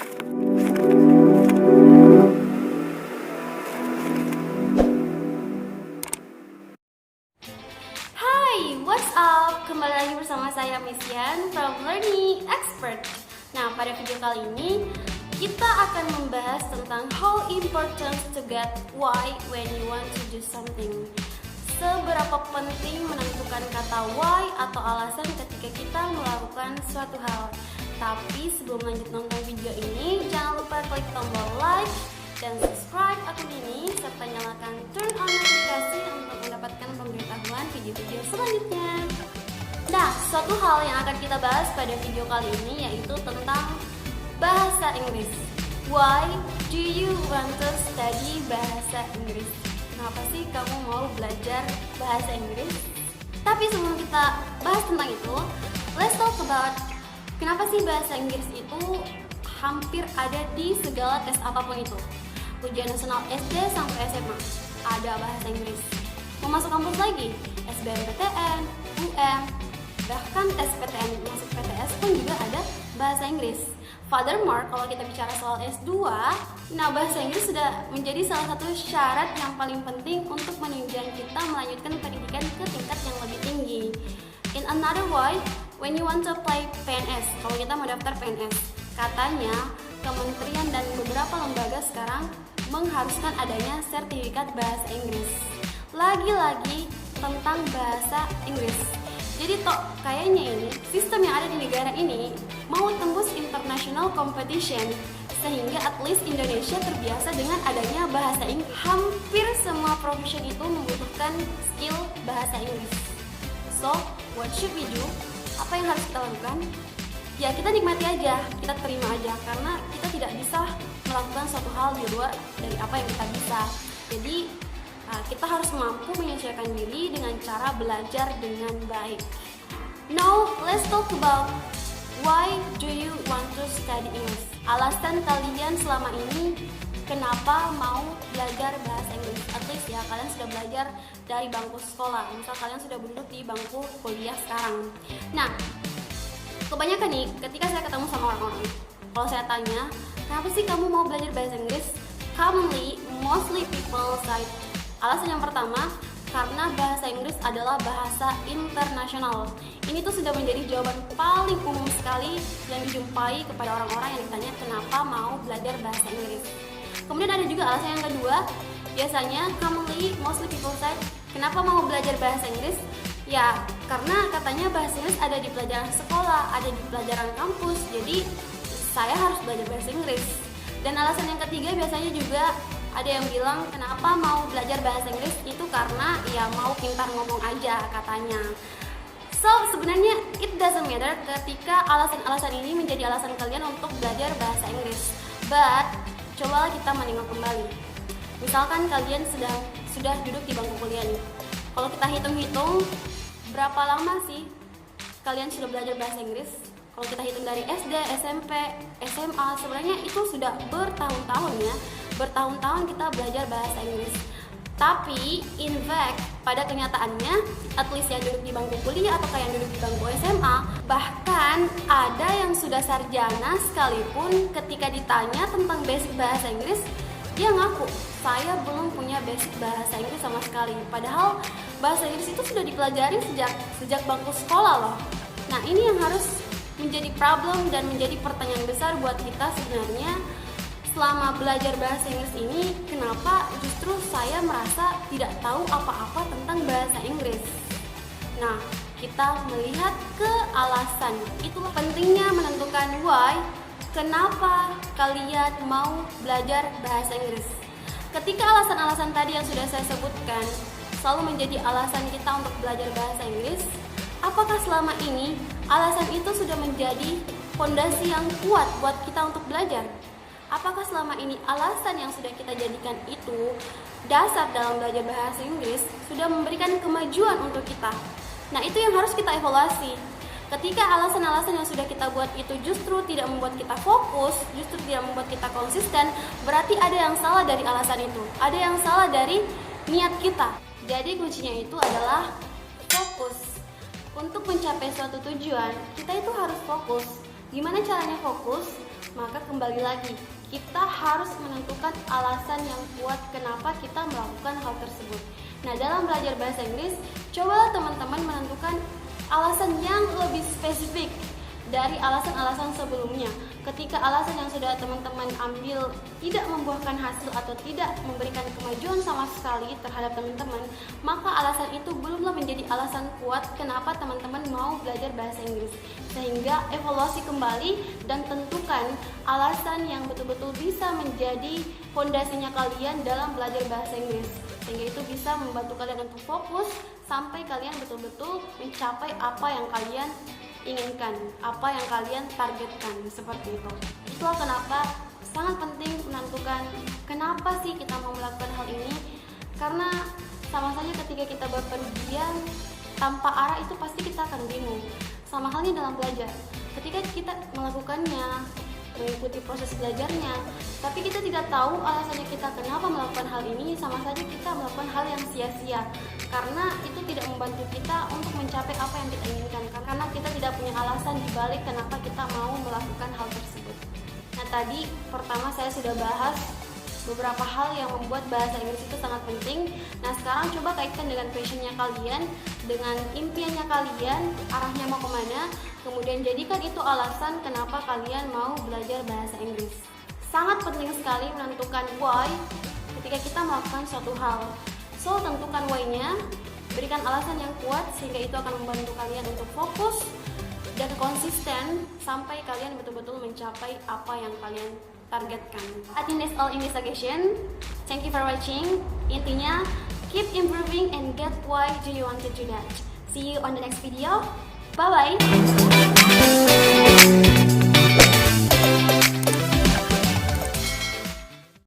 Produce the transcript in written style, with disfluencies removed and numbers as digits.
Hai, what's up? Kembali lagi bersama saya Miss Yan from Learning Expert. Nah, pada video kali ini kita akan membahas tentang how important to get why when you want to do something. Seberapa penting menentukan kata why atau alasan ketika kita melakukan suatu hal. Tapi sebelum lanjut nonton video ini, jangan lupa klik tombol like dan subscribe akun ini serta nyalakan turn on notifikasi untuk mendapatkan pemberitahuan video-video selanjutnya. Nah, suatu hal yang akan kita bahas pada video kali ini yaitu tentang bahasa Inggris. Why do you want to study bahasa Inggris? Kenapa sih kamu mau belajar bahasa Inggris? Tapi sebelum kita bahas tentang itu, let's talk about kenapa sih bahasa Inggris itu hampir ada di segala tes apapun itu. Ujian nasional SD sampai SMA ada bahasa Inggris. Mau masuk kampus lagi, SBMPTN, UM, bahkan tes PTN masuk PTS pun juga ada bahasa Inggris. Furthermore, kalau kita bicara soal S2, nah bahasa Inggris sudah menjadi salah satu syarat yang paling penting untuk menunjang kita melanjutkan pendidikan ke tingkat yang lebih tinggi. In another way, when you want to apply PNS, kalau kita mau daftar PNS, katanya kementerian dan beberapa lembaga sekarang mengharuskan adanya sertifikat bahasa Inggris. Lagi-lagi tentang bahasa Inggris. Jadi kayaknya ini sistem yang ada di negara ini mau tembus international competition sehingga at least Indonesia terbiasa dengan adanya bahasa Inggris. Hampir semua profession itu membutuhkan skill bahasa Inggris. So, what should we do? Apa yang harus kita lakukan? Ya kita nikmati aja, kita terima aja karena kita tidak bisa melakukan suatu hal di luar dari apa yang kita bisa. Jadi kita harus mampu menyesuaikan diri dengan cara belajar dengan baik. Now, let's talk about why do you want to study English? Alasan kalian selama ini kenapa mau belajar bahasa Inggris? At least ya, kalian sudah belajar dari bangku sekolah. Misal kalian sudah duduk di bangku kuliah sekarang. Nah, kebanyakan nih, ketika saya ketemu sama orang-orang, kalau saya tanya, kenapa sih kamu mau belajar bahasa Inggris? Commonly, mostly people say, alasan yang pertama, karena bahasa Inggris adalah bahasa internasional. Ini tuh sudah menjadi jawaban paling umum sekali yang dijumpai kepada orang-orang yang ditanya kenapa mau belajar bahasa Inggris. Kemudian ada juga alasan yang kedua, biasanya commonly, mostly people say, kenapa mau belajar bahasa Inggris? Ya, karena katanya bahasa Inggris ada di pelajaran sekolah, ada di pelajaran kampus, jadi saya harus belajar bahasa Inggris. Dan alasan yang ketiga biasanya juga ada yang bilang kenapa mau belajar bahasa Inggris itu karena ya mau pintar ngomong aja katanya. So, sebenarnya it doesn't matter ketika alasan-alasan ini menjadi alasan kalian untuk belajar bahasa Inggris. But, cobalah kita menengok kembali. Misalkan kalian sudah duduk di bangku kuliah nih. Kalau kita hitung-hitung, berapa lama sih kalian sudah belajar bahasa Inggris? Kalau kita hitung dari SD, SMP, SMA, sebenarnya itu sudah bertahun-tahun ya. Bertahun-tahun kita belajar bahasa Inggris. Tapi, in fact, pada kenyataannya, at least yang duduk di bangku kuliah atau yang duduk di bangku SMA, bahkan ada yang sudah sarjana sekalipun ketika ditanya tentang basic bahasa Inggris, dia ngaku, saya belum punya basic bahasa Inggris sama sekali. Padahal bahasa Inggris itu sudah dipelajari sejak bangku sekolah loh. Nah, ini yang harus menjadi problem dan menjadi pertanyaan besar buat kita sebenarnya. Selama belajar bahasa Inggris ini, kenapa justru saya merasa tidak tahu apa-apa tentang bahasa Inggris? Nah, kita melihat ke alasan. Itulah pentingnya menentukan why. Kenapa kalian mau belajar bahasa Inggris? Ketika alasan-alasan tadi yang sudah saya sebutkan selalu menjadi alasan kita untuk belajar bahasa Inggris, apakah selama ini alasan itu sudah menjadi fondasi yang kuat buat kita untuk belajar? Apakah selama ini alasan yang sudah kita jadikan itu dasar dalam belajar bahasa Inggris sudah memberikan kemajuan untuk kita? Nah, itu yang harus kita evaluasi. Ketika alasan-alasan yang sudah kita buat itu justru tidak membuat kita fokus, justru tidak membuat kita konsisten, berarti ada yang salah dari alasan itu. Ada yang salah dari niat kita. Jadi kuncinya itu adalah fokus. Untuk mencapai suatu tujuan, kita itu harus fokus. Gimana caranya fokus? Maka kembali lagi, kita harus menentukan alasan yang kuat kenapa kita melakukan hal tersebut. Nah, dalam belajar bahasa Inggris, cobalah teman-teman menentukan alasan yang lebih spesifik dari alasan-alasan sebelumnya. Ketika alasan yang sudah teman-teman ambil tidak membuahkan hasil atau tidak memberikan kemajuan sama sekali terhadap teman-teman, maka alasan itu belumlah menjadi alasan kuat kenapa teman-teman mau belajar bahasa Inggris. Sehingga evaluasi kembali dan tentukan alasan yang betul-betul bisa menjadi fondasinya kalian dalam belajar bahasa Inggris. Sehingga itu bisa membantu kalian untuk fokus sampai kalian betul-betul mencapai apa yang kalian inginkan, apa yang kalian targetkan, seperti itu. Itulah kenapa sangat penting menentukan kenapa sih kita mau melakukan hal ini. Karena sama saja ketika kita berpergian tanpa arah itu pasti kita akan bingung. Sama halnya dalam belajar, ketika kita melakukannya, mengikuti proses belajarnya, tapi kita tidak tahu alasannya kita kenapa melakukan hal ini, sama saja kita melakukan hal yang sia-sia, karena itu tidak membantu kita untuk mencapai apa yang kita inginkan, karena kita tidak punya alasan dibalik kenapa kita mau melakukan hal tersebut. Nah, tadi pertama saya sudah bahas beberapa hal yang membuat bahasa Inggris itu sangat penting. Nah, sekarang coba kaitkan dengan passionnya kalian, dengan impiannya kalian, arahnya mau kemana, kemudian jadikan itu alasan kenapa kalian mau belajar bahasa Inggris. Sangat penting sekali menentukan why ketika kita melakukan suatu hal. So, tentukan why-nya, berikan alasan yang kuat sehingga itu akan membantu kalian untuk fokus dan konsisten sampai kalian betul-betul mencapai apa yang kalian targetkan. I think that's all in this session. Thank you for watching. Intinya, keep improving and get why do you want to do that. See you on the next video. Bye bye.